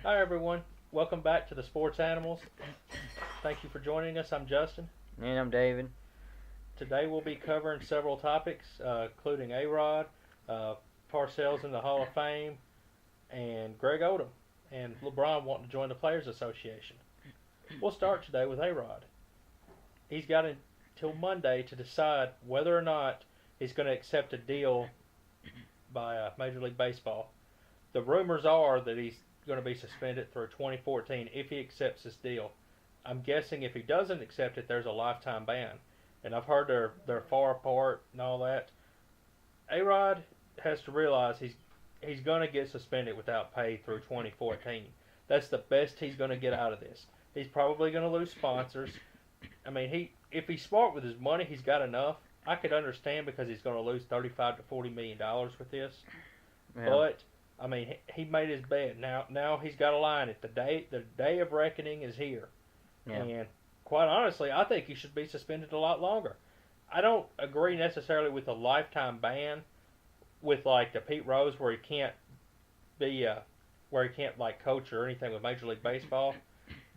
Hi, everyone. Welcome back to the Sports Animals. Thank you for joining us. I'm Justin. And I'm David. Today we'll be covering several topics, including A-Rod, uh, Parcells in the Hall of Fame, and Greg Odom, and LeBron wanting to join the Players Association. We'll start today with A-Rod. He's got until Monday to decide whether or not he's going to accept a deal by Major League Baseball. The rumors are that he's going to be suspended through 2014 if he accepts this deal. I'm guessing if he doesn't accept it, there's a lifetime ban. And I've heard they're far apart and all that. A Rod has to realize he's going to get suspended without pay through 2014. That's the best he's going to get out of this. He's probably going to lose sponsors. I mean, if he's smart with his money, he's got enough. I could understand because he's going to lose 35 to 40 million dollars with this. Yeah. But I mean, he made his bed. Now he's got to line it. The day of reckoning is here. Yeah. And quite honestly, I think he should be suspended a lot longer. I don't agree necessarily with a lifetime ban with like the Pete Rose be where he can't like coach or anything with Major League Baseball.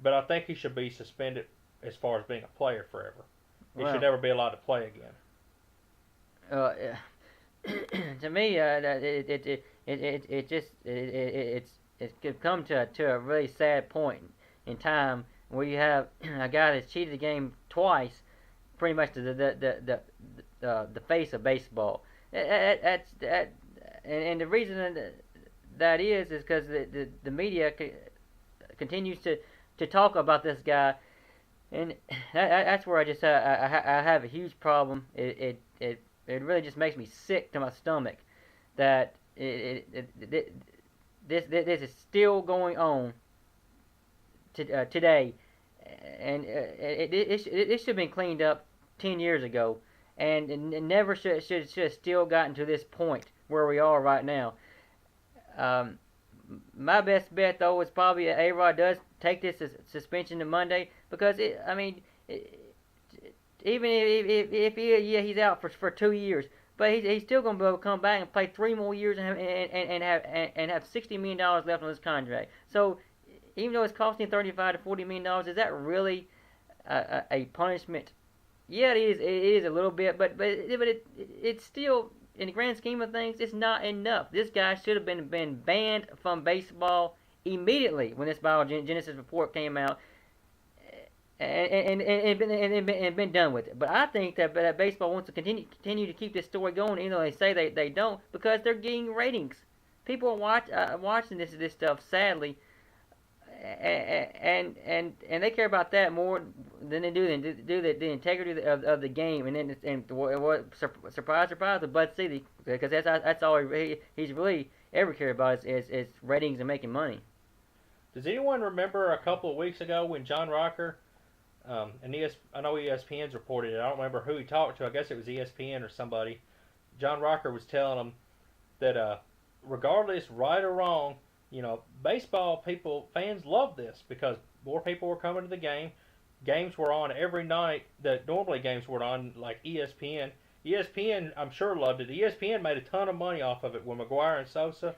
But I think he should be suspended as far as being a player forever. He should Well, never be allowed to play again. uh, to me, it just it's come to a really sad point in time where you have a guy that's cheated the game twice, pretty much the face of baseball. And the reason that is because the media continues to talk about this guy. And that's where I have a huge problem. It really just makes me sick to my stomach that this is still going on today, and it should have been cleaned up 10 years ago, and it never should have still gotten to this point where we are right now. Um, my best bet though is probably A Rod does take this suspension to Monday because even if he's out for 2 years, but he's still going to be able to come back and play 3 more years and have $60 million left on his contract. So even though it's costing 35 to 40 million dollars, is that really a punishment? Yeah, it is. It is a little bit, it's still in the grand scheme of things, it's not enough. This guy should have been banned from baseball immediately when this biogenesis report came out, and been done with it. But I think that baseball wants to continue to keep this story going, even though they say they don't, because they're getting ratings. People are watching this stuff, sadly, and they care about that more than they do the integrity of the game. And what surprise with Bud Selig, because that's all he's really ever cared about is ratings and making money. Does anyone remember a couple of weeks ago when John Rocker I know ESPN's reported it. I don't remember who he talked to. I guess it was ESPN or somebody. John Rocker was telling them that regardless, right or wrong, baseball fans love this because more people were coming to the game. Games were on every night that normally games were on, like ESPN. ESPN, I'm sure, loved it. ESPN made a ton of money off of it when McGwire and Sosa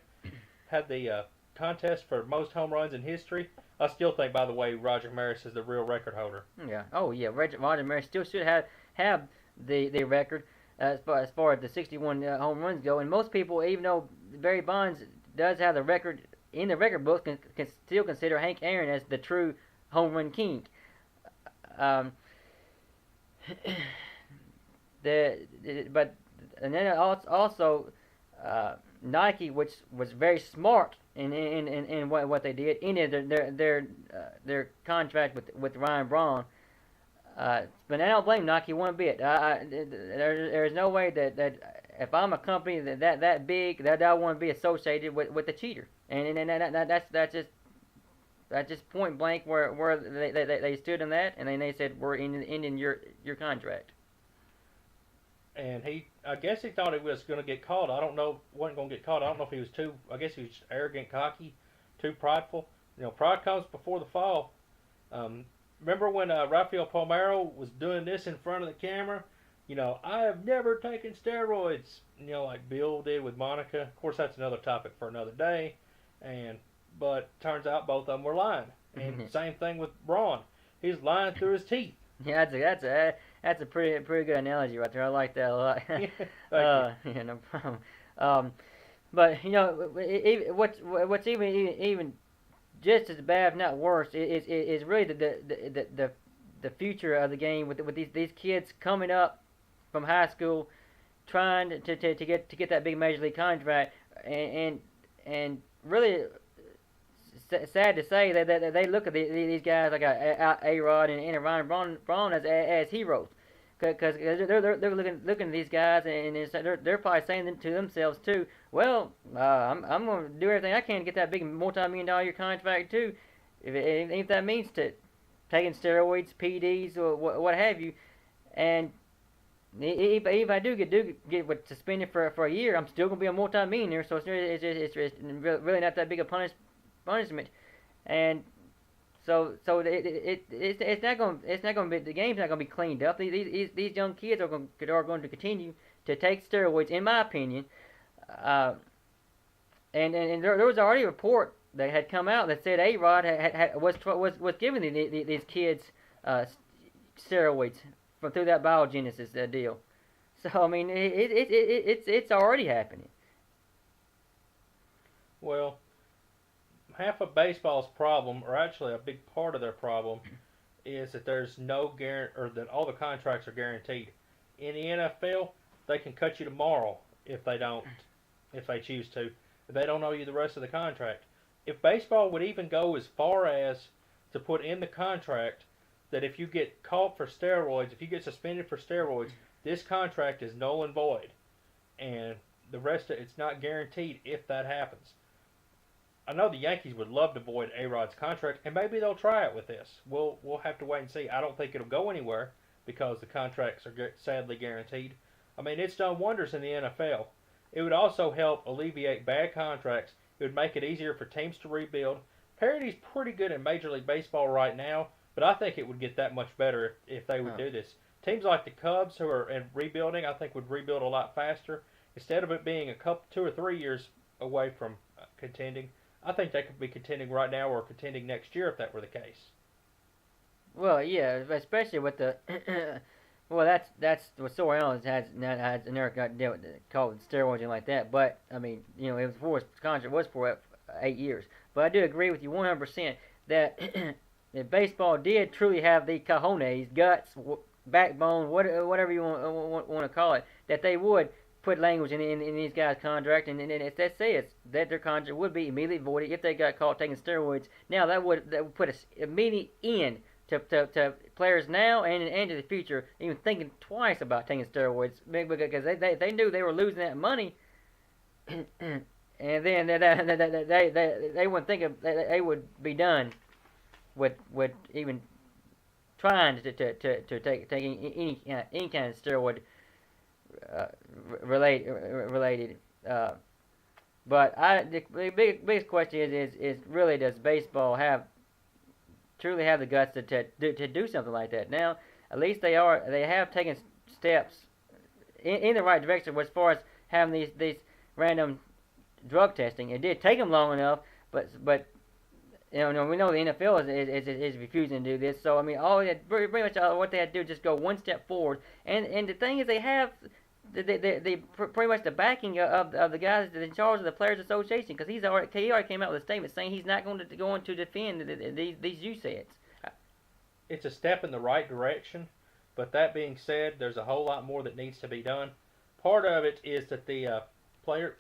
had the contest for most home runs in history. I still think, by the way, Roger Maris is the real record holder. Yeah. Oh yeah. Roger Maris still should have the record as far as the 61 home runs go. And most people, even though Barry Bonds does have the record in the record book, can still consider Hank Aaron as the true home run king. Um, but and then also Nike, which was very smart in what they did, ended their contract with Ryan Braun. But I don't blame Nike one bit. There's no way that if I'm a company that big that I want to be associated with a cheater, and that's just point blank where they stood in that, and then they said we're ending your contract. And I guess he thought he was going to get caught. I don't know, wasn't going to get caught. I don't know if he was I guess he was arrogant, cocky, too prideful. Pride comes before the fall. Remember when Rafael Palmeiro was doing this in front of the camera? I have never taken steroids. Like Bill did with Monica. Of course, that's another topic for another day. And but turns out both of them were lying. And same thing with Braun. He's lying through his teeth. Yeah, that's a pretty good analogy right there. I like that a lot. Thank you. Yeah, no problem. But what's even just as bad, if not worse, is really the future of the game with these kids coming up from high school, trying to get that big major league contract, and really sad to say that they look at these guys like a Rod and Ryan Braun as heroes, because they're looking at these guys and they're probably saying to themselves too, well, I'm going to do everything I can to get that big multi-million-dollar contract too, if that means to taking steroids, PEDs, or what have you, and if I do get suspended for a year, I'm still going to be a multi-millionaire, so it's really not that big a punishment, and it's not going to be, the game's not going to be cleaned up. These young kids are going to continue to take steroids, in my opinion, and there was already a report that had come out that said A-Rod was giving these kids steroids through that biogenesis deal. So I mean, it's already happening. Well, half of baseball's problem, or actually a big part of their problem, is that there's no or that all the contracts are guaranteed. In the NFL, they can cut you tomorrow if they choose to. If they don't owe you the rest of the contract. If baseball would even go as far as to put in the contract that if you get caught for steroids, if you get suspended for steroids, this contract is null and void, and the rest of it's not guaranteed if that happens. I know the Yankees would love to void A-Rod's contract, and maybe they'll try it with this. We'll have to wait and see. I don't think it'll go anywhere because the contracts are sadly guaranteed. I mean, it's done wonders in the NFL. It would also help alleviate bad contracts. It would make it easier for teams to rebuild. Parity's pretty good in Major League Baseball right now, but I think it would get that much better if they would do this. Teams like the Cubs, who are in rebuilding, I think would rebuild a lot faster. Instead of it being 2 or 3 years away from contending, I think they could be contending right now or contending next year if that were the case. Well, yeah, especially with the well, that's what Sorrell Allen has never got dealt with called steroids and like that. But I mean, it was for his contract was for 8 years. But I do agree with you 100% that if baseball did truly have the cojones, guts, backbone, whatever you want to call it, that they would put language in these guys' contract, and if that says that their contract would be immediately voided if they got caught taking steroids. Now that would put an immediate end to players now and to the future even thinking twice about taking steroids because they knew they were losing that money, and then they wouldn't think they would be done with even trying to take any kind of steroid related. But the biggest question is really, does baseball truly have the guts to do something like that? Now, at least they have taken steps in the right direction as far as having these random drug testing. It did take them long enough, but we know the NFL is refusing to do this. So I mean, pretty much what they had to do is just go one step forward. And the thing is, they have the pretty much the backing of the guys that are in charge of the Players Association, because he already came out with a statement saying he's not going to defend these USAIDs. It's a step in the right direction, but that being said, there's a whole lot more that needs to be done. Part of it is that the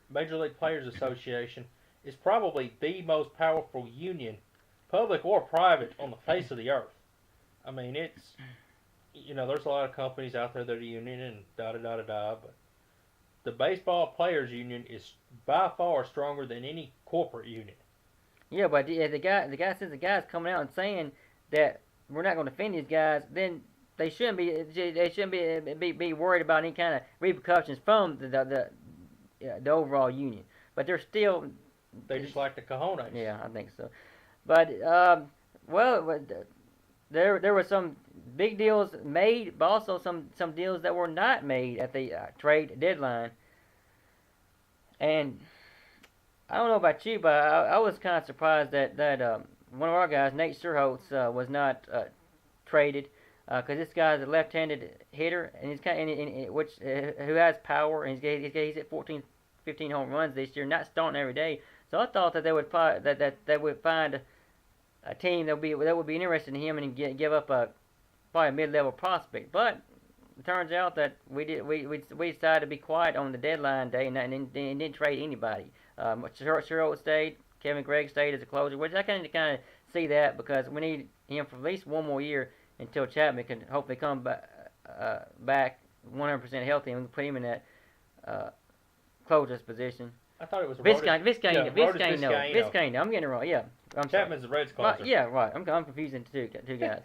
Major League Players Association is probably the most powerful union, public or private, on the face of the earth. I mean, it's, there's a lot of companies out there that are union and but the Baseball Players Union is by far stronger than any corporate union. Yeah, but the guy's coming out and saying that we're not going to defend these guys, then they shouldn't be worried about any kind of repercussions from the overall union. But they're still. They just like the cojones. Yeah, I think so. But there were some big deals made, but also some deals that were not made at the trade deadline. And I don't know about you, but I was kind of surprised that one of our guys, Nate Surholtz, was not traded because this guy's a left-handed hitter and he's kind of, which who has power and he's hit 14, 15 home runs this year, not starting every day. So I thought that they would find that they would find a team that would be interested in him and give up probably a mid-level prospect. But it turns out that we decided to be quiet on the deadline day and didn't trade anybody. Sherrill stayed, Kevin Gregg stayed as a closer, which I kind of see that because we need him for at least one more year until Chapman can hopefully come back 100% healthy and we can put him in that closer's position. I thought it was Vizcaino. I'm getting it wrong. Yeah, Chapman's the Reds closer. Yeah, right. I'm confusing the two guys.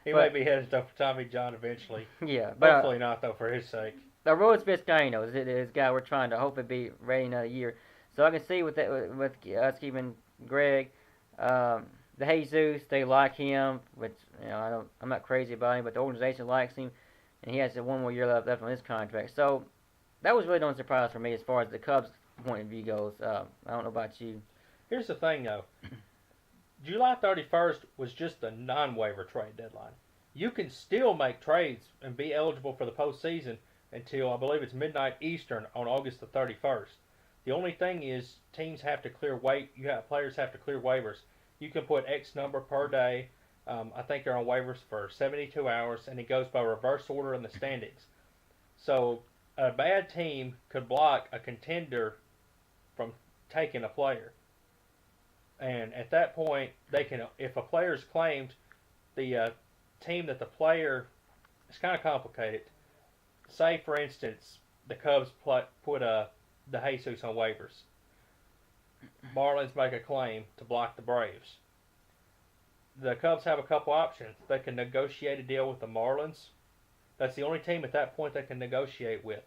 He may be headed up for Tommy John eventually. Yeah, but hopefully not though, for his sake. The Rhodes Vizcaino is this guy we're trying to hopefully be ready another year. So I can see with us keeping Greg, the Jesus, they like him, which I'm not crazy about him, but the organization likes him, and he has one more year left on his contract. So that was really no surprise for me as far as the Cubs' point of view goes. I don't know about you. Here's the thing though. July 31st was just a non-waiver trade deadline. You can still make trades and be eligible for the postseason until I believe it's midnight Eastern on August the 31st. The only thing is teams have to clear players have to clear waivers. You can put X number per day. I think they're on waivers for 72 hours, and it goes by reverse order in the standings. So a bad team could block a contender from taking a player. And at that point, they can, if a player is claimed, the team that the player, it's kind of complicated. Say, for instance, the Cubs put the Jesus on waivers. Marlins make a claim to block the Braves. The Cubs have a couple options. They can negotiate a deal with the Marlins. That's the only team at that point they can negotiate with.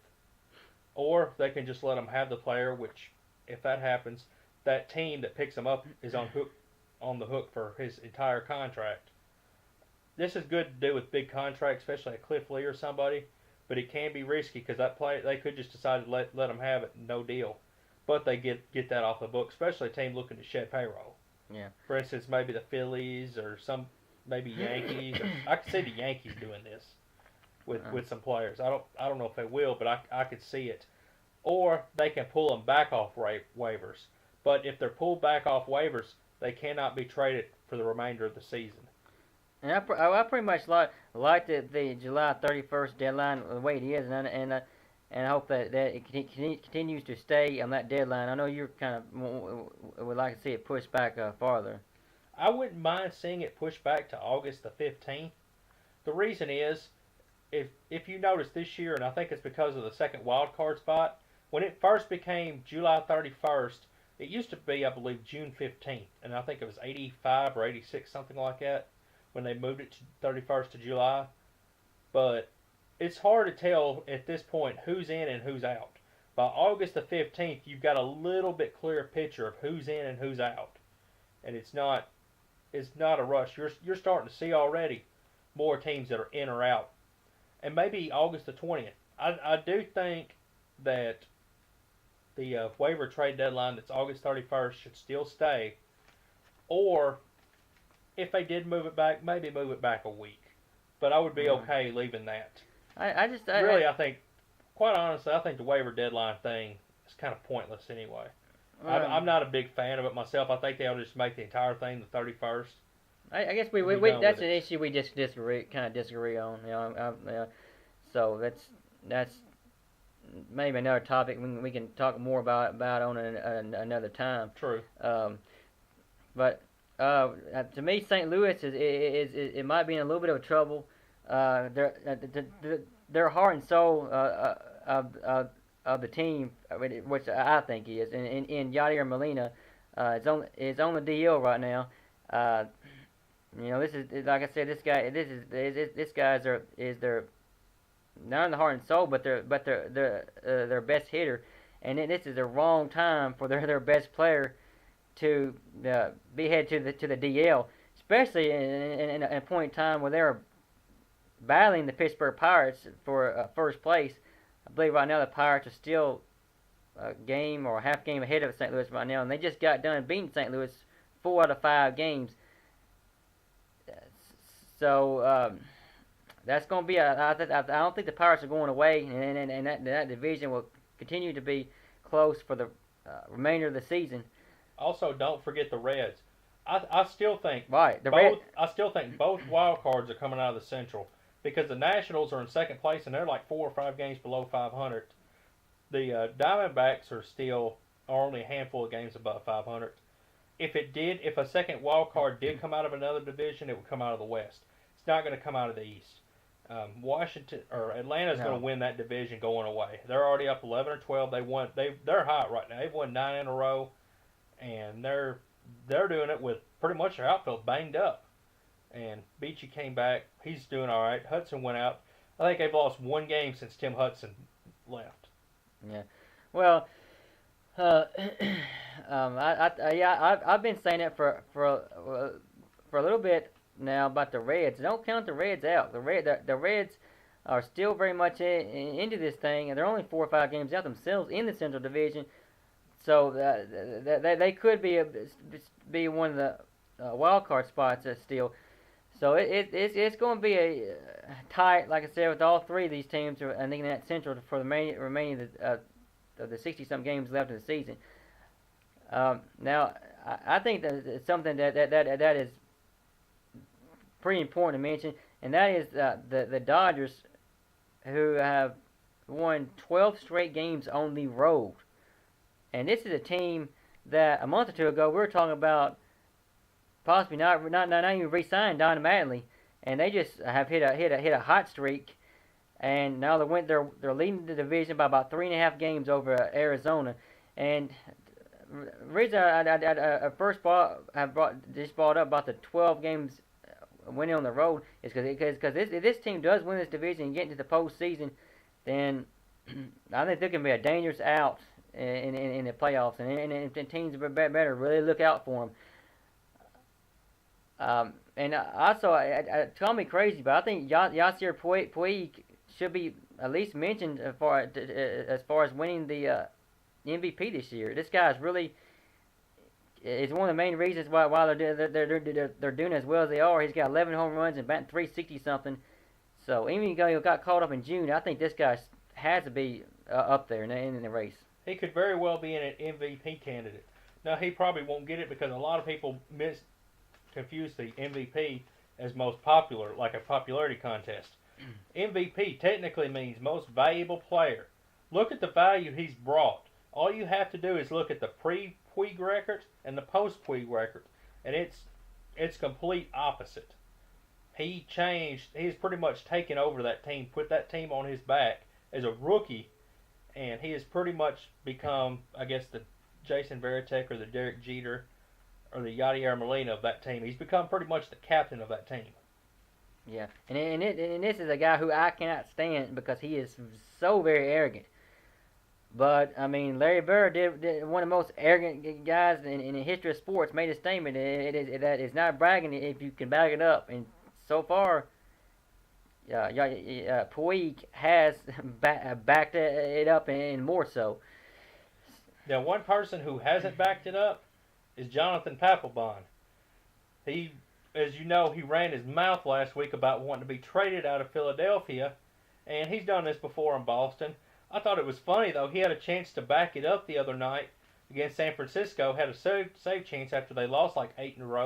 Or they can just let them have the player, which, if that happens, that team that picks him up is on the hook for his entire contract. This is good to do with big contracts, especially a Cliff Lee or somebody, but it can be risky because that player, they could just decide to let him have it, no deal. But they get that off the book, especially a team looking to shed payroll. Yeah. For instance, maybe the Phillies or maybe Yankees. I could see the Yankees doing this with some players. I don't know if they will, but I could see it. Or they can pull them back off waivers. But if they're pulled back off waivers, they cannot be traded for the remainder of the season. And I pretty much like the July 31st deadline the way it is, and I hope that it continues to stay on that deadline. I know you're kind of would like to see it pushed back farther. I wouldn't mind seeing it pushed back to August the 15th. The reason is, if you notice this year, and I think it's because of the second wild card spot, when it first became July 31st, it used to be, I believe, June 15th, and I think it was 85 or 86, something like that, when they moved it to 31st of July. But it's hard to tell at this point who's in and who's out. By August the 15th, you've got a little bit clearer picture of who's in and who's out. And it's not a rush. You're starting to see already more teams that are in or out. And maybe August the 20th. I do think that the waiver trade deadline that's August 31st should still stay. Or, if they did move it back, maybe move it back a week. But I would be okay leaving that. I think, quite honestly, I think the waiver deadline thing is kind of pointless anyway. I'm not a big fan of it myself. I think they'll just make the entire thing the 31st. I guess we that's an issue we just disagree on. So that's maybe another topic we can talk more about on another time. True. But to me, St. Louis is it might be in a little bit of trouble. Their heart and soul of the team, which I think is, in Yadier Molina, is on the DL right now. This is like I said, this guy is their not in the heart and soul, but their best hitter, and this is the wrong time for their best player to be headed to the DL, especially in a point in time where they're battling the Pittsburgh Pirates for first place. I believe right now the Pirates are still a game or a half game ahead of St. Louis right now, and they just got done beating St. Louis 4 out of 5 games. So that's going to be I don't think the Pirates are going away, and that division will continue to be close for the remainder of the season. Also, don't forget the Reds. I still think Right, I still think both wild cards are coming out of the Central because the Nationals are in second place and they're like 4 or 5 games below 500. The Diamondbacks are only a handful of games above 500. If a second wild card did come out of another division, it would come out of the West. It's not going to come out of the East. Washington or Atlanta's going to win that division going away. They're already up 11 or 12. They're hot right now. They've won 9 in a row, and they're doing it with pretty much their outfield banged up. And Beachy came back. He's doing all right. Hudson went out. I think they've lost 1 game since Tim Hudson left. Yeah. Well, I've been saying that for a little bit now about the Reds. Don't count the Reds out. The Reds are still very much into this thing, and they're only 4 or 5 games out themselves in the Central Division. So they could be one of the wild card spots still. So it's going to be a tight, like I said, with all 3 of these teams. I think in that Central for the remaining of the 60-some games left of the season. Now, I think that it's something that is pretty important to mention, and that is the Dodgers, who have won 12 straight games on the road. And this is a team that a month or 2 ago we were talking about possibly not even re-signing Don Mattingly, and they just have hit a hot streak, and now they're leading the division by about 3.5 games over Arizona. And the reason I first brought up about the 12 games winning on the road is because if this team does win this division and get into the postseason, then I think there can be a dangerous out in the playoffs, and teams better really look out for them. And also, call me crazy, but I think Yasier Puig should be at least mentioned as far as winning the MVP this year. This guy is really is one of the main reasons why they're doing as well as they are. He's got 11 home runs and batting 360 something. So even though he got caught up in June, I think this guy has to be up there in the race. He could very well be an MVP candidate. Now he probably won't get it because a lot of people confuse the MVP as most popular, like a popularity contest. MVP technically means most valuable player. Look at the value he's brought. All you have to do is look at the pre-Puig record and the post-Puig record, and it's complete opposite. He's pretty much taken over that team, put that team on his back as a rookie, and he has pretty much become, I guess, the Jason Varitek or the Derek Jeter or the Yadier Molina of that team. He's become pretty much the captain of that team. Yeah, and this is a guy who I cannot stand because he is so very arrogant. But, I mean, Larry Bird did one of the most arrogant guys in the history of sports, made a statement that is not bragging if you can back it up. And so far, Puig has backed it up and more so. Now, one person who hasn't backed it up is Jonathan Papelbon. He, as you know, he ran his mouth last week about wanting to be traded out of Philadelphia, and he's done this before in Boston. I thought it was funny, though. He had a chance to back it up the other night against San Francisco, had a save chance after they lost like 7 or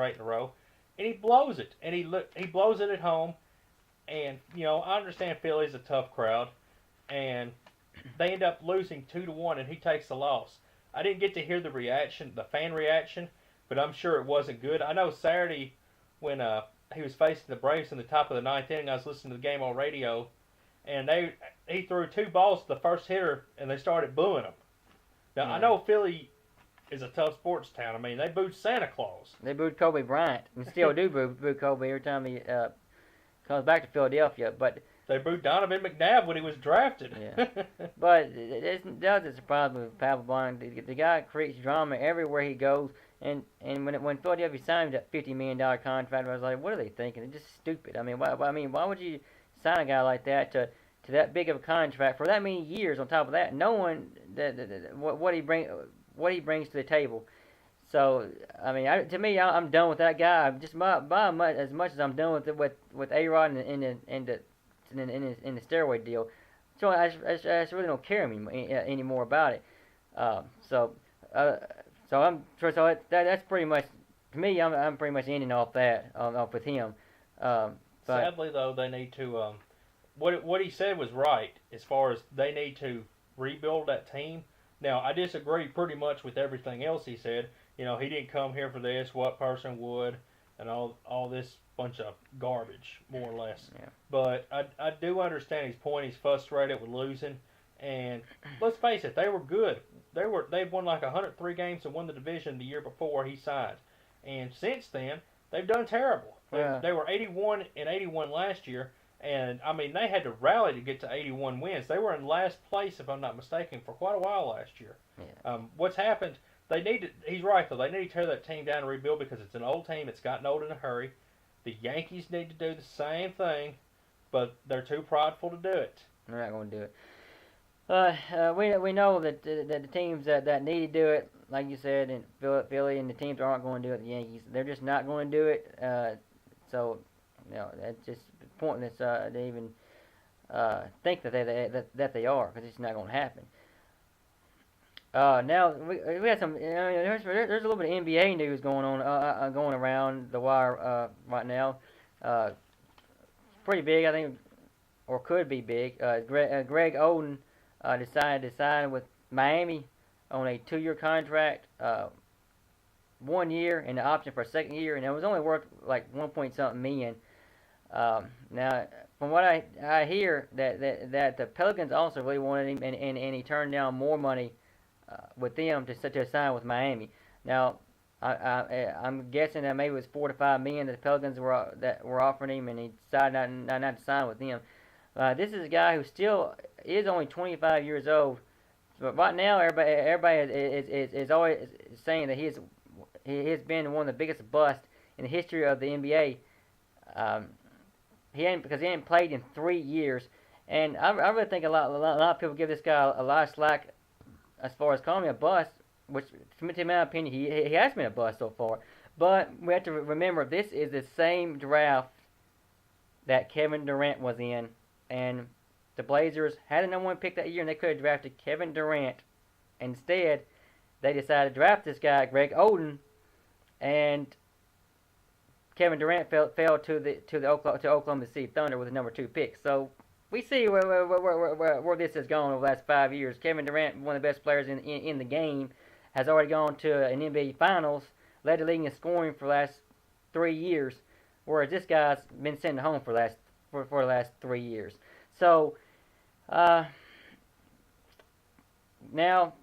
8 in a row, and he blows it. And he blows it at home. And, you know, I understand Philly's a tough crowd, and they end up losing 2-1, and he takes the loss. I didn't get to hear the fan reaction, but I'm sure it wasn't good. I know Saturday when he was facing the Braves in the top of the 9th inning, I was listening to the game on radio, and he threw 2 balls to the first hitter, and they started booing him. Now, I know Philly is a tough sports town. I mean, they booed Santa Claus. They booed Kobe Bryant, and still do boo Kobe every time he comes back to Philadelphia. But they booed Donovan McNabb when he was drafted. Yeah. But it doesn't surprise me with Papelbon. The guy creates drama everywhere he goes. And when Philadelphia signed that $50 million contract, I was like, what are they thinking? It's just stupid. I mean, why would you sign a guy like that to to that big of a contract for that many years. On top of that, knowing what he brings to the table. So I mean, to me, I'm done with that guy. Just by much as much as I'm done with A-Rod in the steroid deal. So I just really don't care anymore about it. So that's pretty much to me. I'm pretty much ending off that off with him. But Sadly, though, they need to. What he said was right as far as they need to rebuild that team. Now, I disagree pretty much with everything else he said. You know, he didn't come here for this. What person would, and all this bunch of garbage, more or less. Yeah. But I do understand his point. He's frustrated with losing, and let's face it, they were good. They'd won like 103 games and won the division the year before he signed, and since then they've done terrible. Yeah. They were 81 last year, and I mean they had to rally to get to 81 wins. They were in last place, if I'm not mistaken, for quite a while last year. Yeah. What's happened? They need to. He's right though. They need to tear that team down and rebuild because it's an old team. It's gotten old in a hurry. The Yankees need to do the same thing, but they're too prideful to do it. They're not going to do it. We know that the teams that need to do it, like you said, in Philly, and the teams that aren't going to do it, the Yankees, they're just not going to do it. So, you know, that's just pointless to even think that they are, because it's not going to happen. Now we had some. There's a little bit of NBA news going on, going around the wire right now. Pretty big, I think, or could be big. Greg Oden decided to sign with Miami on a 2-year contract, 1 year, and the option for a second year, and it was only worth like 1 point something million. Now, from what I hear, that the Pelicans also really wanted him, and he turned down more money with them to sign with Miami. Now, I'm guessing that maybe it was $4 to $5 million that the Pelicans were offering him, and he decided not to sign with them. This is a guy who still is only 25 years old, but right now everybody is always saying that he has been one of the biggest busts in the history of the NBA. Because he hadn't played in 3 years, and I really think a lot of people give this guy a lot of slack as far as calling him a bust, which, to my opinion, he has been a bust so far. But we have to remember, this is the same draft that Kevin Durant was in, and the Blazers had a #1 pick that year, and they could have drafted Kevin Durant. Instead, they decided to draft this guy, Greg Oden, and Kevin Durant fell to Oklahoma City Thunder with the #2 pick. So we see where this has gone over the last 5 years. Kevin Durant, one of the best players in the game, has already gone to an NBA Finals, led the league in scoring for the last 3 years, whereas this guy's been sent home for the last 3 years. So now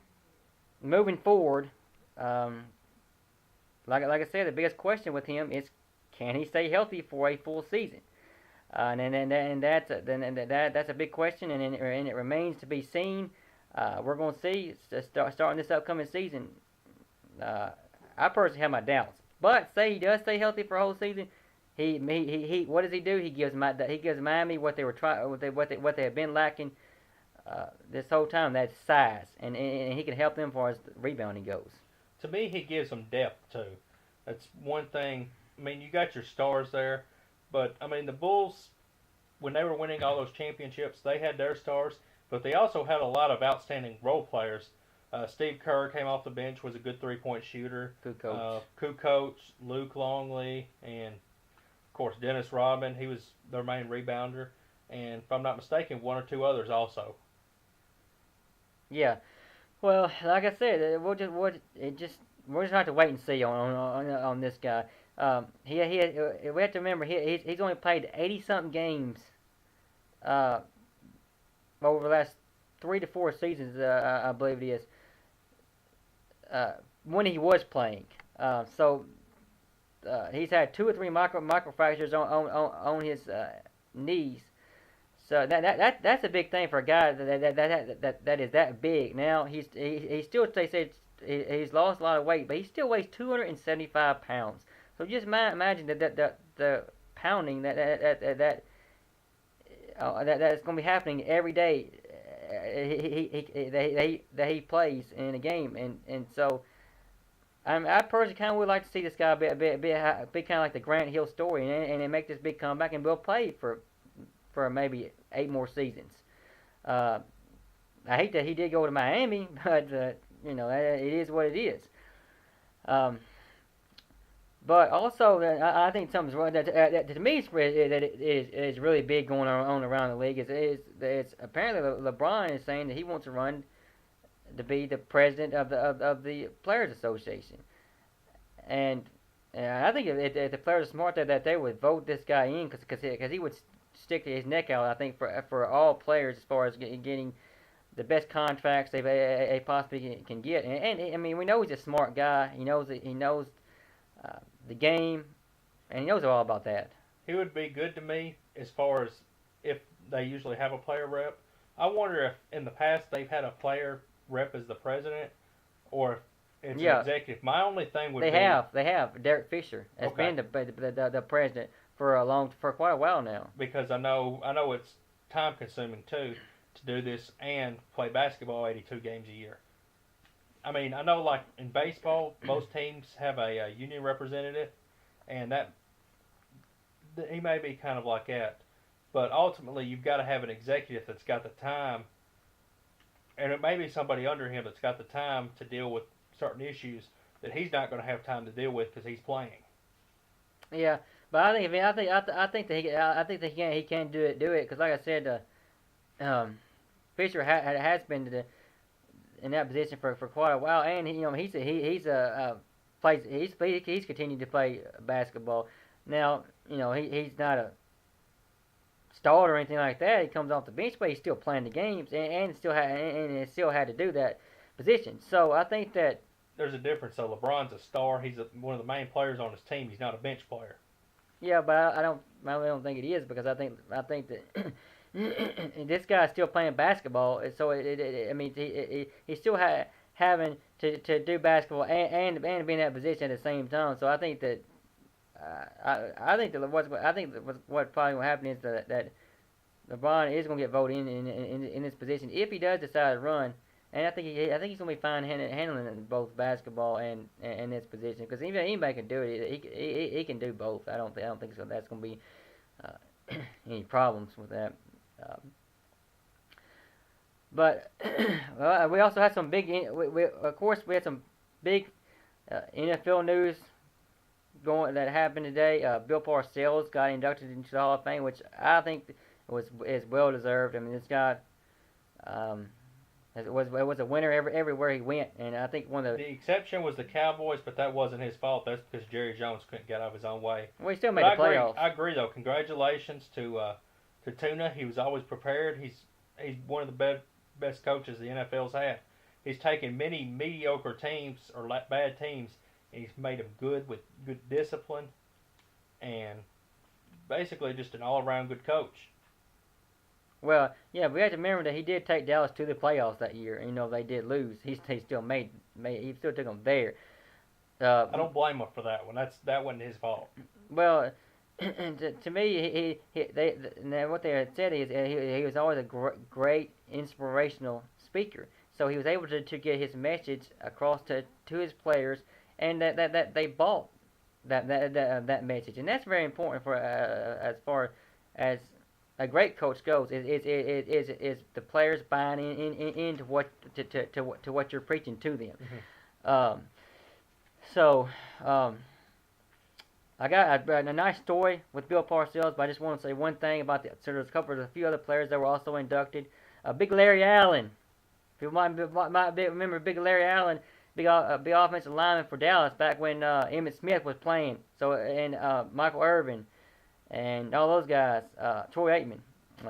moving forward, like I said, the biggest question with him is, can he stay healthy for a full season? And that's a big question, and it remains to be seen. We're going to see starting this upcoming season. I personally have my doubts, but say he does stay healthy for a whole season. He what does he do? He gives Miami what they were what they have been lacking this whole time. That's size, and he can help them as far as rebounding goes. To me, he gives them depth too. That's one thing. I mean, you got your stars there, but I mean the Bulls, when they were winning all those championships, they had their stars, but they also had a lot of outstanding role players. Steve Kerr came off the bench, was a good 3-point shooter. Good coach. Kukoc, Luke Longley, and of course Dennis Rodman. He was their main rebounder, and if I'm not mistaken, 1 or 2 others also. Yeah. Well, like I said, we'll just have to wait and see on this guy. We have to remember he's only played 80-something games over the last 3 to 4 seasons, I believe it is, when he was playing. So he's had 2 or 3 microfractures on his knees. So that's a big thing for a guy that is that big. Now he still, they said, he's lost a lot of weight, but he still weighs 275 pounds. So just imagine that the pounding that that's going to be happening every day. That he plays in a game, and so I personally kind of would like to see this guy be kind of like the Grant Hill story, and make this big comeback and Bill play for maybe 8 more seasons. Uh, I hate that he did go to Miami, but it is what it is. Um, but also, I think something's wrong. That to me, that it is really big going on around the league. Is apparently LeBron is saying that he wants to run to be the president of the Players Association, and I think if the players are smart, that they would vote this guy in because he would stick his neck out. I think for all players as far as getting the best contracts they possibly can get, and I mean we know he's a smart guy. He knows the game, and he knows all about that. He would be good to me as far as if they usually have a player rep. I wonder if in the past they've had a player rep as the president, or if it's an executive. My only thing would they have Derek Fisher has been the president for quite a while now. Because I know it's time consuming too to do this and play basketball 82 games a year. I mean, I know like in baseball, most teams have a union representative, and that he may be kind of like that. But ultimately, you've got to have an executive that's got the time, and it may be somebody under him that's got the time to deal with certain issues that he's not going to have time to deal with because he's playing. Yeah, but I think I think that he can do it because like I said, Fisher has been in that position for quite a while, and he's continued to play basketball. Now he's not a starter or anything like that. He comes off the bench, but he's still playing the games and still had to do that position. So I think that there's a difference. So LeBron's a star. He's one of the main players on his team. He's not a bench player. Yeah, but I really don't think it is because I think that this guy's still playing basketball. So I mean he's still having to do basketball and be in that position at the same time. So I think that what probably will happen is that LeBron is going to get voted in this position if he does decide to run. And I think he's going to be fine handling both basketball and this position because even anybody can do it. He can do both. I don't think so. That's going to be any problems with that. But we also had some big. Of course, we had some big NFL news that happened today. Bill Parcells got inducted into the Hall of Fame, which I think is well deserved. I mean, this guy. It was a winner everywhere he went, and I think one of the exception was the Cowboys, but that wasn't his fault. That's because Jerry Jones couldn't get out of his own way. Well, he still made the playoffs. I agree, though. Congratulations to Tuna. He was always prepared. He's one of the best coaches the NFL's had. He's taken many mediocre teams or bad teams, and he's made them good with good discipline, and basically just an all-around good coach. Well, yeah, we have to remember that he did take Dallas to the playoffs that year. They did lose. He still he still took them there. I don't blame him for that one. That wasn't his fault. Well, to me, what they had said is he was always a great inspirational speaker. So he was able to get his message across to his players, and that they bought that message, and that's very important for as far as a great coach goes. Is the players buying into what to what you're preaching to them. Mm-hmm. I got a nice story with Bill Parcells, but I just want to say one thing about there's a few other players that were also inducted. Big Larry Allen. People might remember Big Larry Allen, big offensive lineman for Dallas back when Emmitt Smith was playing. So and Michael Irvin and all those guys. Troy Aikman.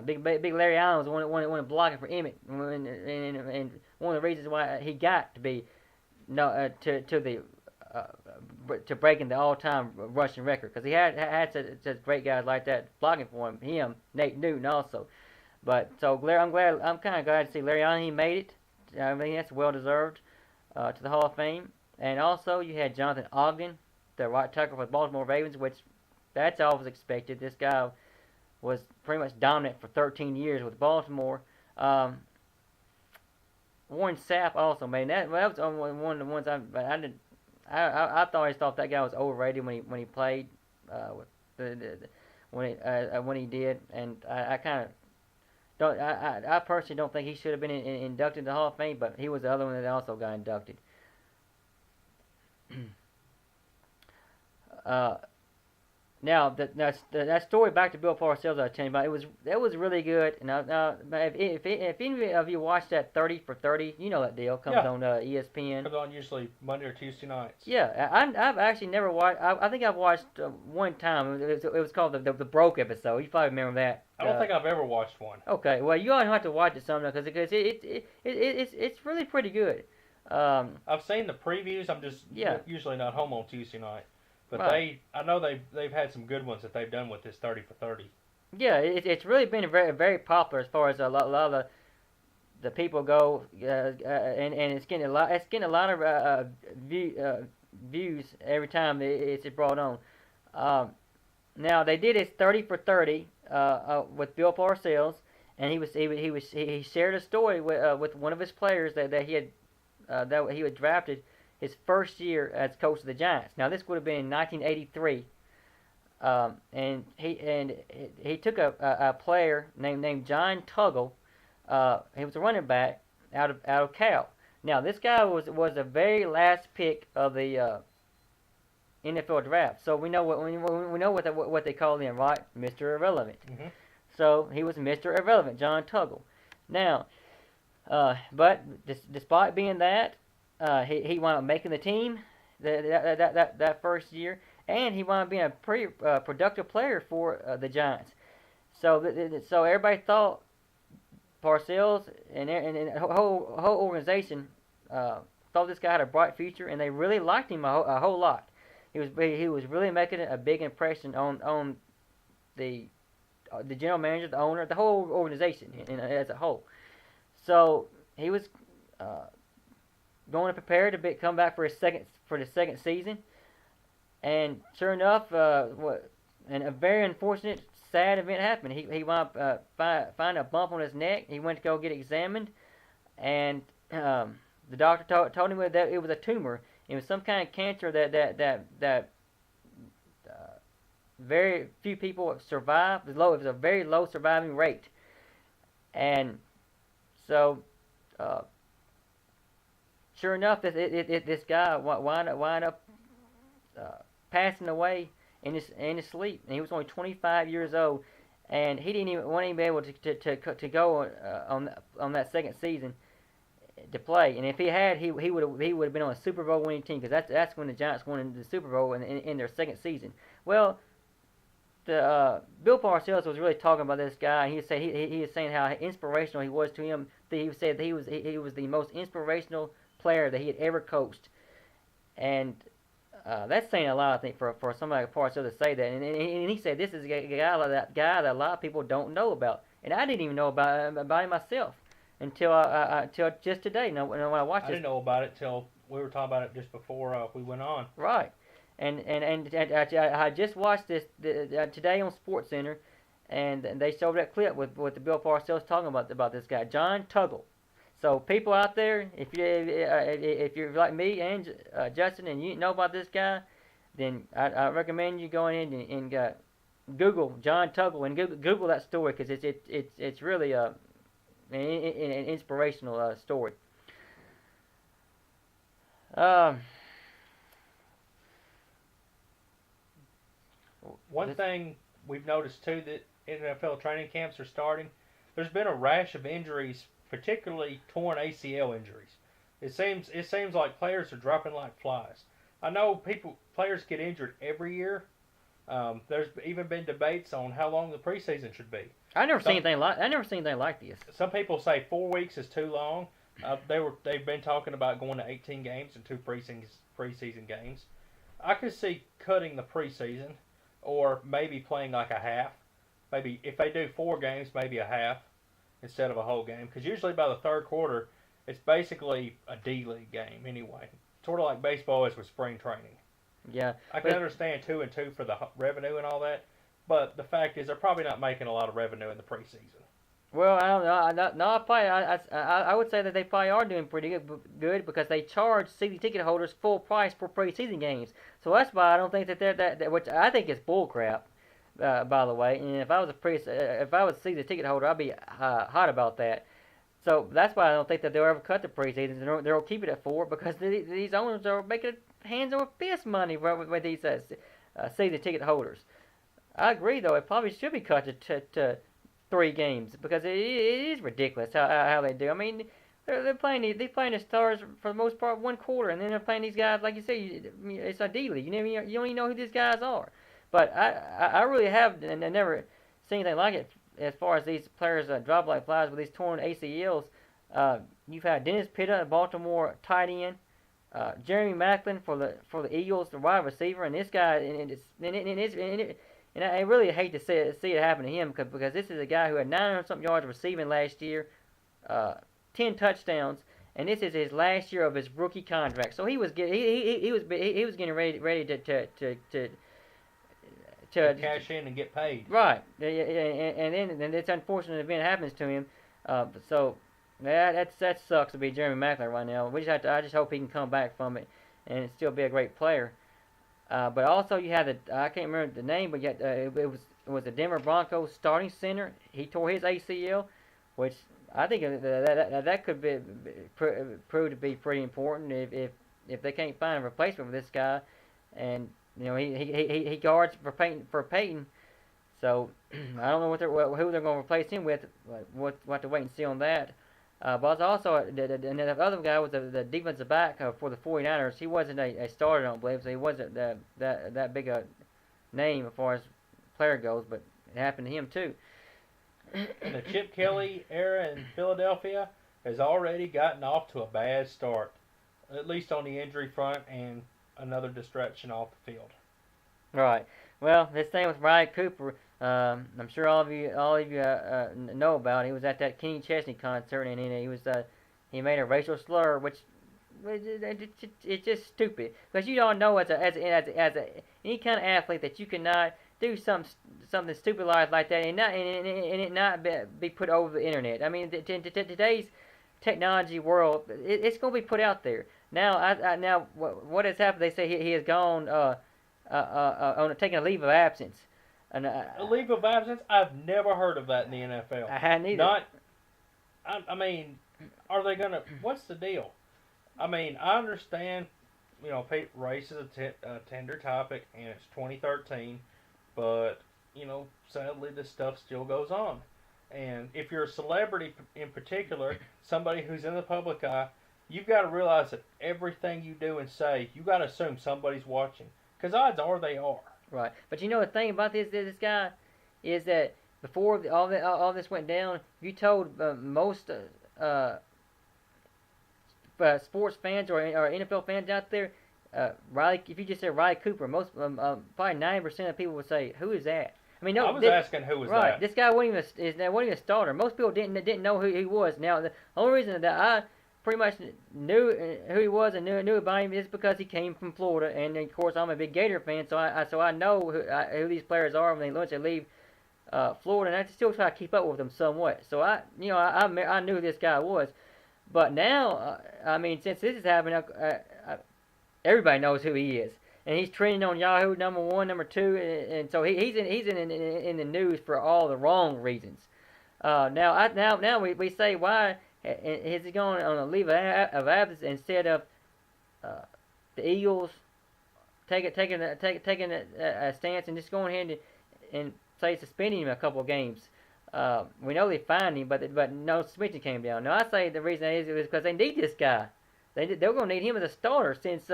Big Larry Allen was the one blocking for Emmitt, and one of the reasons why he got to be to breaking the all-time rushing record because he had such great guys like that blocking for him. Nate Newton also. But so I'm kind of glad to see Larry Allen. He made it. I mean that's well deserved to the Hall of Fame. And also you had Jonathan Ogden, the right tackle for the Baltimore Ravens, which that's always expected. This guy was pretty much dominant for 13 years with Baltimore. Um, Warren Sapp also, man, that was one of the ones I didn't. I always thought that guy was overrated when he played with when he did, and I kind of don't. I personally don't think he should have been inducted into the Hall of Fame, but he was the other one that also got inducted. uh, Now that story back to Bill Parcells I was telling you about, that was really good. Now if any of you watched that 30 for 30, you know that deal comes on ESPN. Comes on usually Monday or Tuesday nights. Yeah, I've actually never watched. I think I've watched one time. It was called the Broke episode. You probably remember that. I don't think I've ever watched one. Okay, well you all have to watch it sometime because it's really pretty good. I've seen the previews. I'm just usually not home on Tuesday night. But right. I know they've had some good ones that they've done with this 30 for 30. Yeah, it's really been very very popular as far as a lot of the people go, and it's getting a lot of views every time it's brought on. Now they did it 30 for 30 with Bill Parcells, and he shared a story with one of his players that he had drafted his first year as coach of the Giants. Now this would have been in 1983, and he took a player named John Tuggle. He was a running back out of Cal. Now this guy was the very last pick of the NFL draft. So we know what they call him, right? Mr. Irrelevant. Mm-hmm. So he was Mr. Irrelevant, John Tuggle. Now, but despite being that, he wound up making the team that first year, and he wound up being a pretty productive player for the Giants. So everybody thought Parcells and the whole organization thought this guy had a bright future, and they really liked him a whole lot. He was really making a big impression on the general manager, the owner, the whole organization as a whole. So he was going to prepare to come back for the second season, and sure enough, and a very unfortunate, sad event happened. He wound up finding a bump on his neck. He went to go get examined, and the doctor told him that it was a tumor. It was some kind of cancer that very few people survived. It was a very low surviving rate, and so sure enough, this guy wound up passing away in his sleep, and he was only 25 years old, and he didn't even be able to go on that second season to play. And if he had, he would have been on a Super Bowl winning team, because that's when the Giants won the Super Bowl in their second season. Well, Bill Parcells was really talking about this guy. He was saying how inspirational he was to him. He said that he was the most inspirational player that he had ever coached, and that's saying a lot, I think, for somebody like Parcells to say that. And he said this is a guy that a lot of people don't know about, and I didn't even know about him myself until just today. When I watched I didn't know about it till we were talking about it just before we went on. Right, and I just watched this today on SportsCenter, and they showed that clip with the Bill Parcells talking about this guy, John Tuggle. So people out there, if you're like me and Justin, and you know about this guy, then I recommend you going in and Google John Tuggle and Google that story, because it's really an inspirational story. One thing we've noticed too, that NFL training camps are starting. There's been a rash of injuries, particularly torn ACL injuries. It seems like players are dropping like flies. I know players get injured every year. There's even been debates on how long the preseason should be. I never seen anything like this. Some people say 4 weeks is too long. They've been talking about going to 18 games and 2 preseason games. I could see cutting the preseason, or maybe playing like a half. Maybe if they do 4 games, maybe a half instead of a whole game. Because usually by the third quarter, it's basically a D-League game anyway. Sort of like baseball is with spring training. Yeah. I can understand 2 and 2 for the revenue and all that, But the fact is, they're probably not making a lot of revenue in the preseason. Well, I don't know. No, I would say that they probably are doing pretty good because they charge season ticket holders full price for preseason games. So that's why I don't think that which I think is bullcrap. By the way, and if I was a season ticket holder, I'd be hot about that. So that's why I don't think that they'll ever cut the preseason. They'll keep it at 4 because these owners are making hands over fist money with these season ticket holders. I agree, though. It probably should be cut to 3 games because it is ridiculous how they do. I mean, they're playing the stars for the most part 1 quarter, and then they're playing these guys like you say. It's ideally you don't even know who these guys are. But I really have never seen anything like it as far as these players drop like flies with these torn ACLs. You've had Dennis Pitta, a Baltimore tight end, Jeremy Maclin for the Eagles, the wide receiver, and this guy and I really hate to see it happen to him because this is a guy who had 900 something yards receiving last year, 10 touchdowns, and this is his last year of his rookie contract. So he was getting ready to cash in and get paid. Right, and then this unfortunate event happens to him. So that sucks to be Jeremy Maclin right now. I just hope he can come back from it and still be a great player. But also you had I can't remember the name, but yet it was the Denver Broncos starting center. He tore his ACL, which I think that could prove to be pretty important if they can't find a replacement for this guy. And he guards for Peyton. So I don't know who they're going to replace him with. We'll have to wait and see on that. But also, the other guy was the defensive back for the 49ers. He wasn't a starter, I don't believe, so he wasn't that big a name as far as player goes, but it happened to him too. And the Chip Kelly era in Philadelphia has already gotten off to a bad start, at least on the injury front, and another distraction off the field. Right. Well, this thing with Riley Cooper, I'm sure all of you know about. He was at that Kenny Chesney concert, and he made a racial slur, which it's just stupid because you don't know as any kind of athlete that you cannot do something stupid like that and it not be put over the internet. I mean, today's technology world, it's going to be put out there. Now, what has happened? They say he has gone on taking a leave of absence. And, a leave of absence? I've never heard of that in the NFL. I hadn't either. I mean, are they gonna? What's the deal? I mean, I understand. Race is a tender topic, and it's 2013, but sadly, this stuff still goes on. And if you're a celebrity in particular, somebody who's in the public eye, you've got to realize that everything you do and say, you got to assume somebody's watching. Because odds are they are. Right. But the thing about this guy is that before all this went down, you told most sports fans or NFL fans out there, if you just said Riley Cooper, most probably 90% of people would say, "Who is that?" I mean, no. I was asking who was right, that. This guy wasn't even a starter. Most people didn't know who he was. Now, the only reason that I pretty much knew who he was and knew about him is because he came from Florida, and of course I'm a big Gator fan, so I know who these players are when they leave Florida, and I still try to keep up with them somewhat. So I knew who this guy was, but now I mean, since this is happening, everybody knows who he is, and he's trending on Yahoo #1, #2, and so he's in the news for all the wrong reasons. Now we say why. Is he going on a leave of absence instead of the Eagles taking a stance and just going ahead and say suspending him a couple of games? We know they fined him, but no suspension came down. Now I say the reason is because they need this guy. They're going to need him as a starter since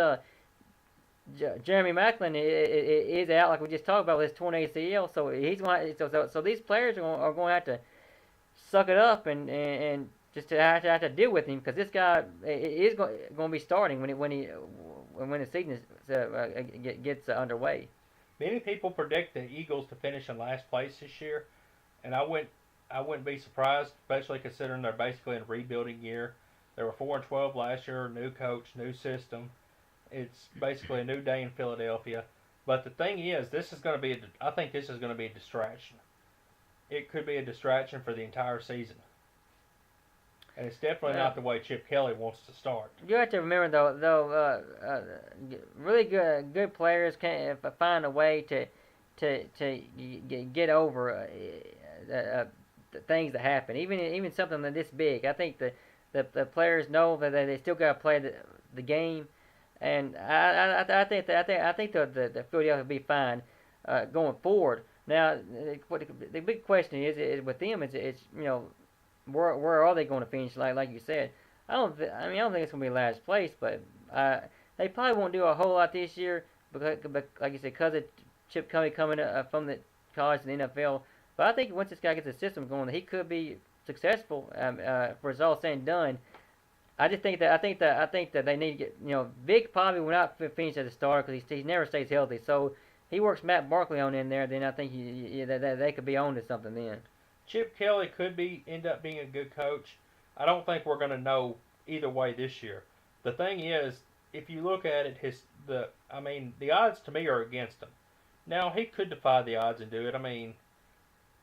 Jeremy Maclin is out, like we just talked about with his torn ACL. So he's going. So these players are going to have to suck it up and just to have to deal with him because this guy is going to be starting when the season gets underway. Many people predict the Eagles to finish in last place this year, and I wouldn't be surprised, especially considering they're basically in a rebuilding year. They were 4-12 last year, new coach, new system. It's basically a new day in Philadelphia. But the thing is, this is going to be. I think this is going to be a distraction. It could be a distraction for the entire season, and it's definitely Well, not the way Chip Kelly wants to start. you have to remember really good players can find a way to get over the things that happen. Even something that this big. I think the players know that they still got to play the game, and I think the Philadelphia will be fine going forward. Now, the big question is with them is where are they going to finish? Like you said, I don't think it's going to be last place, but they probably won't do a whole lot this year because like you said, because of Chip Kelly coming from the college to the NFL. But I think once this guy gets the system going, he could be successful for it's all said and done. I think that they need to get Vic probably will not finish as a starter because he never stays healthy. So he works Matt Barkley on in there. Then I think that they could be on to something then. Chip Kelly could end up being a good coach. I don't think we're going to know either way this year. The thing is, if you look at it, the odds to me are against him. Now he could defy the odds and do it.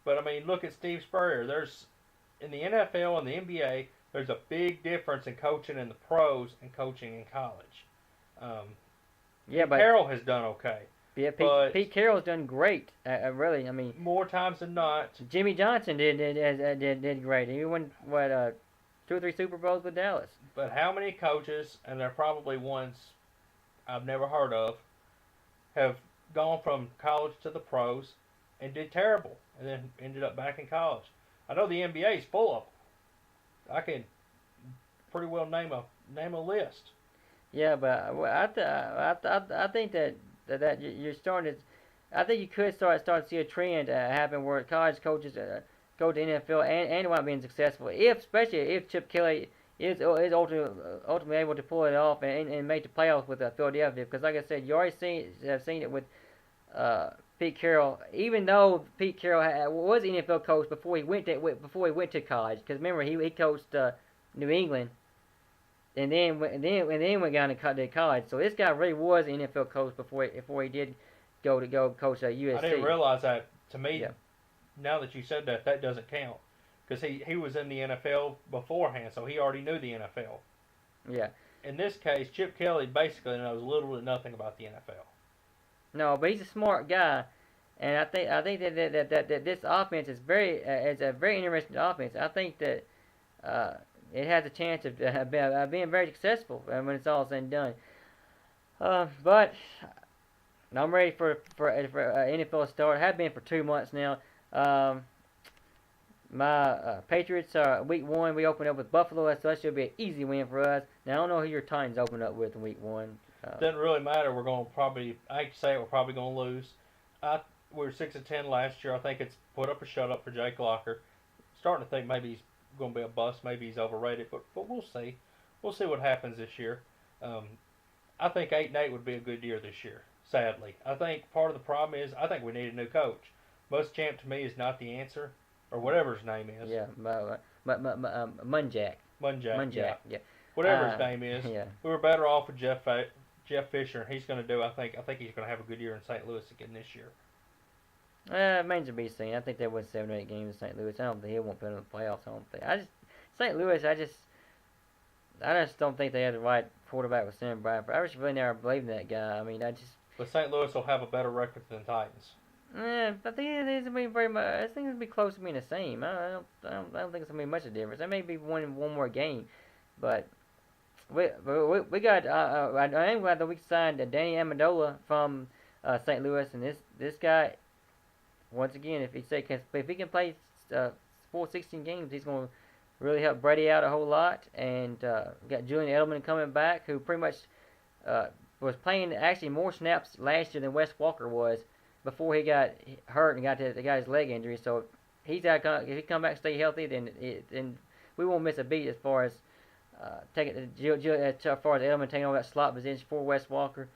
But look at Steve Spurrier. There's in the NFL and the NBA, there's a big difference in coaching in the pros and coaching in college. Yeah, but Carroll has done okay. Yeah, Pete Carroll's done great. Really, more times than not. Jimmy Johnson did great. He won 2 or 3 Super Bowls with Dallas. But how many coaches, and they're probably ones I've never heard of, have gone from college to the pros and did terrible, and then ended up back in college? I know the NBA is full of them. I can pretty well name a list. Yeah, but I think that you're starting to. I think you could start to see a trend happen where college coaches go to NFL and wind up being successful. Especially if Chip Kelly is ultimately able to pull it off and make the playoffs with Philadelphia. Because like I said, you already have seen it with Pete Carroll. Even though Pete Carroll was an NFL coach before he went to college. Because remember he coached New England. And then went down to college. So this guy really was an NFL coach before he did go coach at USC. I didn't realize that. To me, yeah. Now that you said that, that doesn't count because he was in the NFL beforehand, so he already knew the NFL. Yeah. In this case, Chip Kelly basically knows little to nothing about the NFL. No, but he's a smart guy, and I think that this offense is a very interesting offense. I think that. It has a chance of being very successful when it's all said and done. But I'm ready for NFL start. I have been for 2 months now. My Patriots are week 1. We open up with Buffalo, so that should be an easy win for us. Now I don't know who your Titans open up with in week 1. Doesn't really matter. We're going to probably. I hate to say it, we're probably going to lose. We were 6-10 last year. I think it's put up a shut up for Jake Locker. Starting to think maybe he's going to be a bust. Maybe he's overrated, but we'll see. We'll see what happens this year. I think 8-8 would be a good year this year. Sadly, I think part of the problem is I think we need a new coach. Muschamp to me is not the answer, or whatever his name is. Yeah, Munjak. Munjak. Yeah. Whatever his name is. Yeah. We were better off with Jeff Fisher, and he's going to do. I think he's going to have a good year in St. Louis again this year. Remains to be seen. I think they win 7 or 8 games in St. Louis. I don't think he won't put in the playoffs. I don't think. St. Louis. I just don't think they had the right quarterback with Sam Bradford. I just really never believed in that guy. But St. Louis will have a better record than the Titans. I think it's gonna be very much. I think it'll be close to being the same. I don't think it's gonna be much of a difference. There may be one more game, but we got. I am glad that we signed Danny Amendola from St. Louis, and this guy. Once again, if he can play full 16 games, he's going to really help Brady out a whole lot. And we got Julian Edelman coming back, who pretty much was playing actually more snaps last year than Wes Walker was before he got hurt and got his leg injury. So he's out. If he come back and stay healthy, then we won't miss a beat as far as Edelman taking over that slot position for Wes Walker.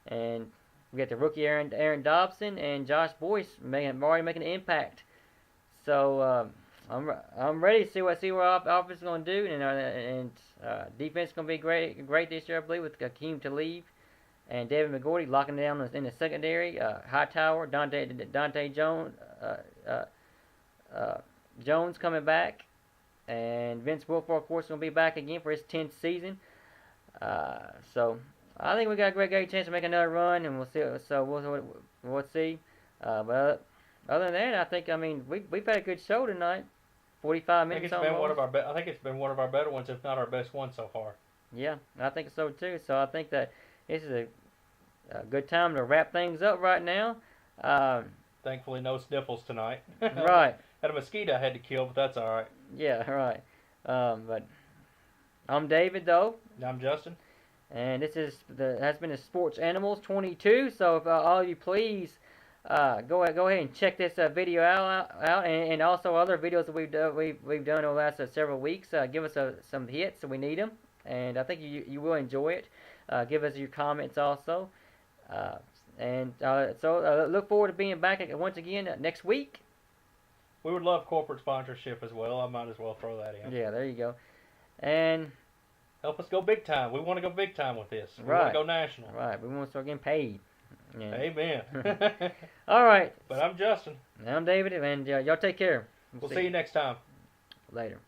And we got the rookie Aaron Dobson and Josh Boyce already making an impact. So I'm ready to see what offense is going to do, and defense is going to be great this year, I believe, with Akeem Talib and David McGordy locking down in the secondary. Hightower, Dante Jones, Jones coming back, and Vince Wilfork, of course, going to be back again for his 10th season. So I think we got a great chance to make another run, and we'll see. So we'll see. But other than that, I mean, we've had a good show tonight. 45 minutes. I think it's been one of our better ones, if not our best one so far. Yeah, I think so too. So I think that this is a good time to wrap things up right now. Thankfully, no sniffles tonight. Right. Had a mosquito I had to kill, but that's all right. Yeah, right. But I'm David, though. I'm Justin. And this has been the Sports Animals 22. So if all of you please go ahead and check this video out, and also other videos that we've done over the last several weeks. Give us some hits, so we need them, and I think you will enjoy it. Give us your comments also, so look forward to being back once again next week. We would love corporate sponsorship as well. I might as well throw that in. Yeah, there you go. And help us go big time. We want to go big time with this. We want to go national. Right. We want to start getting paid. Yeah. Amen. All right. But I'm Justin. And I'm David, and y'all take care. We'll see you next time. Later.